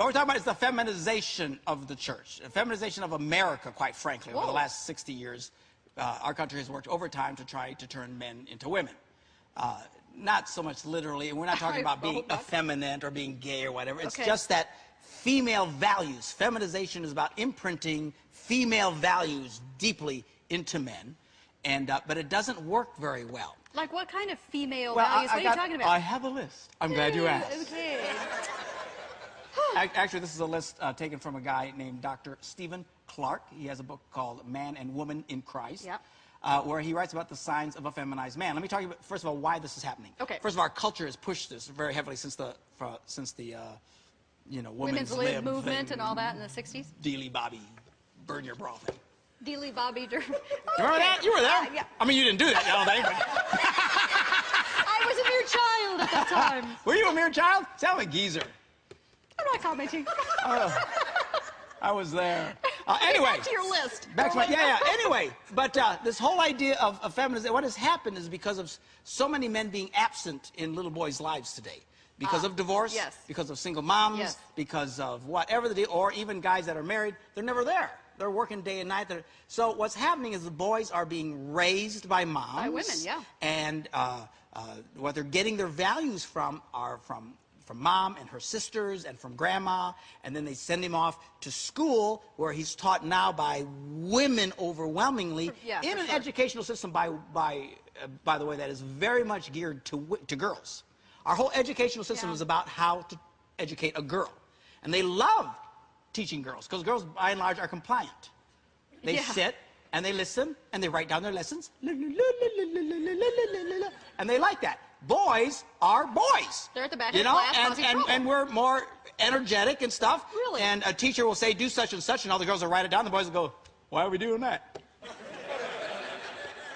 What we're talking about is the feminization of the church, the feminization of America, quite frankly. Over the last 60 years, our country has worked overtime to try to turn men into women. Not so much literally, and we're not talking about being effeminate or being gay or whatever. It's just that female values. Feminization is about imprinting female values deeply into men, and but it doesn't work very well. Like what kind of female values? What are you talking about? I have a list. I'm glad you asked. Okay. Actually, this is a list taken from a guy named Dr. Stephen Clark. He has a book called Man and Woman in Christ. Yep. Where he writes about the signs of a feminized man. Let me talk about, first of all, why this is happening. Okay. First of all, our culture has pushed this very heavily since the you know, women's lib movement and all that in the 60s. Dealy Bobby, burn your bra thing. Dealy Bobby. You remember that? You were there. Yeah. I mean, you didn't do that, I don't think. But I was a mere child at that time. Were you a mere child? Sound like geezer. I'm not commenting. I was there. Anyway. Back to your list. Back to my, anyway, but this whole idea of feminism, what has happened is because of so many men being absent in little boys' lives today. Because of divorce, because of single moms, because of whatever the deal, or even guys that are married, they're never there. They're working day and night. So what's happening is the boys are being raised by moms. By women, yeah. And what they're getting their values from are from mom and her sisters and from grandma, and then they send him off to school where he's taught now by women overwhelmingly in an educational system, by the way, that is very much geared to girls. Our whole educational system is about how to educate a girl, and they love teaching girls because girls, by and large, are compliant. They sit and they listen and they write down their lessons, and they like that. Boys are boys. They're at the back of the class, and we're more energetic and stuff. Really? And a teacher will say, do such and such, and all the girls will write it down. The boys will go, why are we doing that?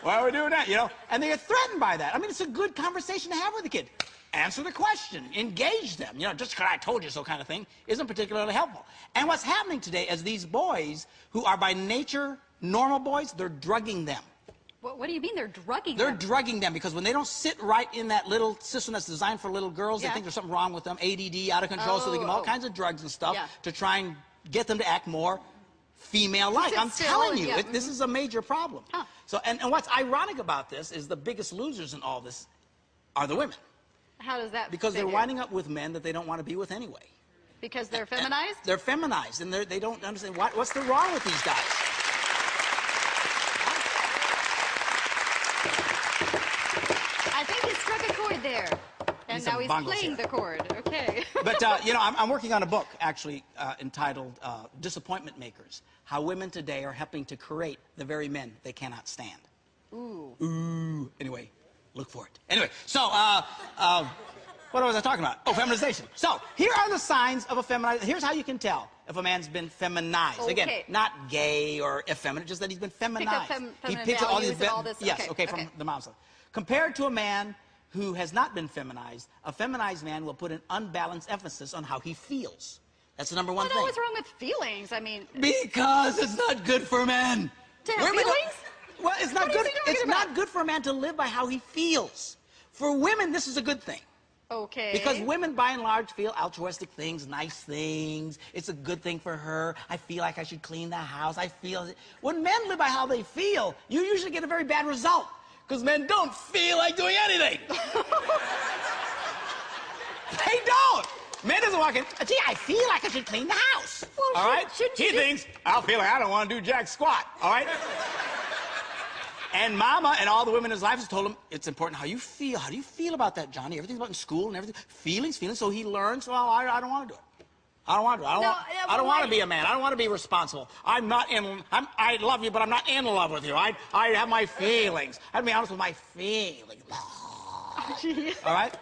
Why are we doing that? You know? And they get threatened by that. I mean, it's a good conversation to have with a kid. Answer the question. Engage them. You know, just because I told you so kind of thing isn't particularly helpful. And what's happening today is these boys, who are by nature normal boys, they're drugging them. What do you mean they're drugging them? They're drugging them because when they don't sit right in that little system that's designed for little girls, they think there's something wrong with them, ADD, out of control, so they give them all kinds of drugs and stuff to try and get them to act more female-like. I'm telling you, this is a major problem. So, and what's ironic about this is the biggest losers in all this are the women. How does that Because they're winding up with men that they don't want to be with anyway. Because they're feminized? They're feminized, and they don't understand what's the wrong with these guys. I think he struck a chord there. And now he's playing the chord. Okay. But, you know, I'm working on a book, actually, entitled Disappointment Makers. How women today are helping to create the very men they cannot stand. Ooh. Ooh. Anyway, look for it. Anyway, so, what was I talking about? Oh, feminization. So, here are the signs of a feminized. Here's how you can tell if a man's been feminized. Okay. Again, not gay or effeminate, just that he's been feminized. He picks up all these yes, from the mom's side. Compared to a man who has not been feminized, a feminized man will put an unbalanced emphasis on how he feels. That's the number one thing. What's wrong with feelings? I mean... Because it's not good for men. To have feelings? Well, it's not good. It's not good for a man to live by how he feels. For women, this is a good thing. Okay. Because women, by and large, feel altruistic things, nice things. It's a good thing for her. I feel like I should clean the house. I feel... When men live by how they feel, you usually get a very bad result. Because men don't feel like doing anything. They don't. Man doesn't walk in, gee, I feel like I should clean the house. Well, all right? He thinks, I feel like I don't want to do jack squat. All right? And Mama and all the women in his life has told him, it's important how you feel. How do you feel about that, Johnny? Everything's about in school and everything. Feelings. So he learns, well, I don't want to do it. I don't want to do it. I don't want to be a man. I don't want to be responsible. I love you, but I'm not in love with you. I have my feelings. I have to be honest with my feelings. All right?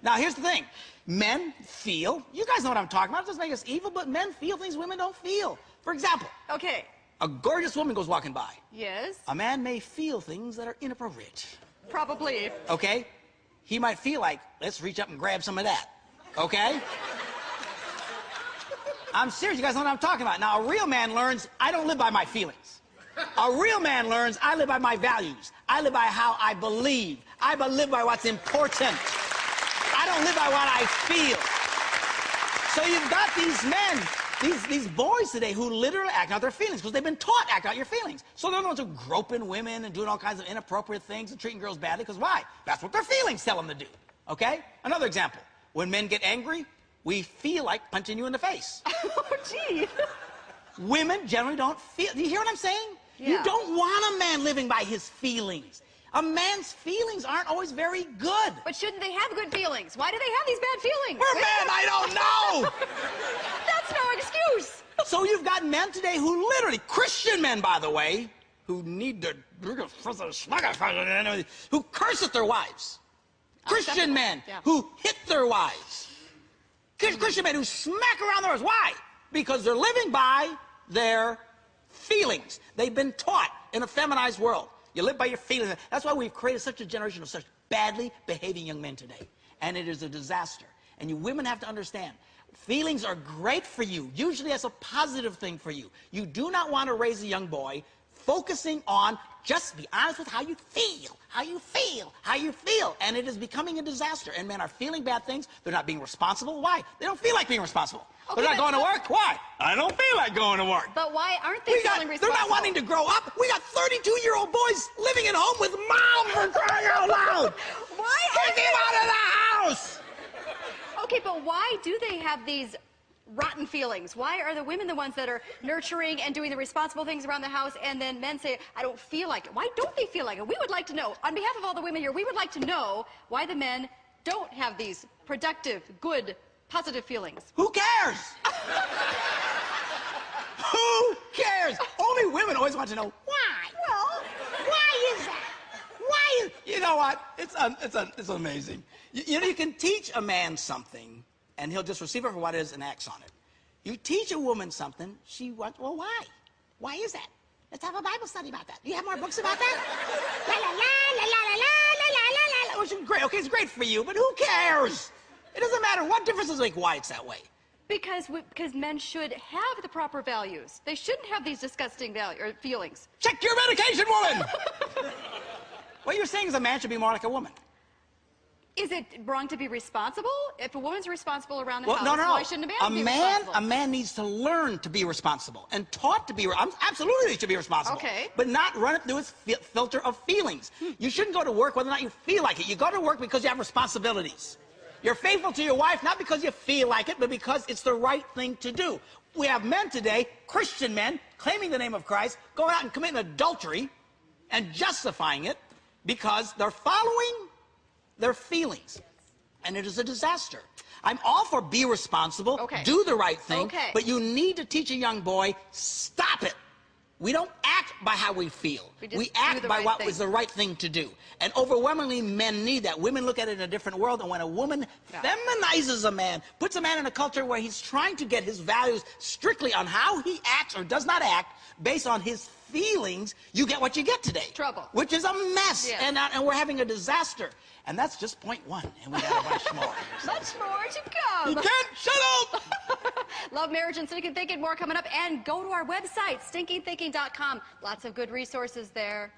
Now, here's the thing. Men feel, you guys know what I'm talking about. It doesn't make us evil, but men feel things women don't feel. For example. Okay. A gorgeous woman goes walking by. Yes. A man may feel things that are inappropriate. Probably. Okay? He might feel like, let's reach up and grab some of that. Okay? I'm serious. You guys know what I'm talking about. Now, a real man learns, I don't live by my feelings. A real man learns, I live by my values. I live by how I believe. I live by what's important. I don't live by what I feel. So you've got these men, these boys today who literally act out their feelings because they've been taught act out your feelings. So they're the ones who groping women and doing all kinds of inappropriate things and treating girls badly because why? That's what their feelings tell them to do. Okay? Another example. When men get angry, we feel like punching you in the face. Oh, gee. Women generally don't feel. Do you hear what I'm saying? Yeah. You don't want a man living by his feelings. A man's feelings aren't always very good. But shouldn't they have good feelings? Why do they have these bad feelings? We're men, I don't know. That's no excuse. So you've got men today who literally, Christian men, by the way, who need to, who curse at their wives. Christian men who hit their wives. Christian men who smack around their wives. Why? Because they're living by their feelings. They've been taught in a feminized world. You live by your feelings. That's why we've created such a generation of such badly behaving young men today. And it is a disaster. And you women have to understand, feelings are great for you. Usually that's a positive thing for you. You do not want to raise a young boy focusing on just be honest with how you feel, how you feel, how you feel. And it is becoming a disaster. And men are feeling bad things. They're not being responsible. Why? They don't feel like being responsible. Okay, they're not going to work. Why? I don't feel like going to work. But why aren't they feeling responsible? They're not wanting to grow up. We got 32-year-old boys living at home with mom for crying out loud. Why? Take him out of the house. Okay, but why do they have these rotten feelings? Why are the women the ones that are nurturing and doing the responsible things around the house, and then men say, I don't feel like it? Why don't they feel like it? We would like to know. On behalf of all the women here, we would like to know why the men don't have these productive, good, positive feelings. Who cares? Who cares? Only women always want to know why. Well, why is that? Why is... You know what? It's amazing. You know, you can teach a man something, and he'll just receive it for what it is and acts on it. You teach a woman something, she wants, well, why? Why is that? Let's have a Bible study about that. Do you have more books about that? La la la la la la la la la la. Which is great. Okay, it's great for you, but who cares? It doesn't matter. What difference does it make why it's that way? Because men should have the proper values. They shouldn't have these disgusting feelings. Check your medication, woman! What you're saying is a man should be more like a woman. Is it wrong to be responsible? If a woman's responsible around the house, no. why shouldn't a man be responsible? A man needs to learn to be responsible and taught to be. Absolutely, he should be responsible. Okay. But not run it through his filter of feelings. You shouldn't go to work whether or not you feel like it. You go to work because you have responsibilities. You're faithful to your wife not because you feel like it, but because it's the right thing to do. We have men today, Christian men, claiming the name of Christ, going out and committing adultery and justifying it because they're following their feelings. And it is a disaster. I'm all for be responsible, do the right thing, but you need to teach a young boy, stop it. We don't act by how we feel. We act by what is the right thing to do. And overwhelmingly, men need that. Women look at it in a different world, and when a woman feminizes a man, puts a man in a culture where he's trying to get his values strictly on how he acts or does not act based on his feelings, you get what you get today. Trouble. Which is a mess, and we're having a disaster. And that's just point one, and we got a bunch more. Much more to come. You can't shut up! Love, Marriage, and Stinking Thinking, more coming up. And go to our website, stinkythinking.com. Lots of good resources there.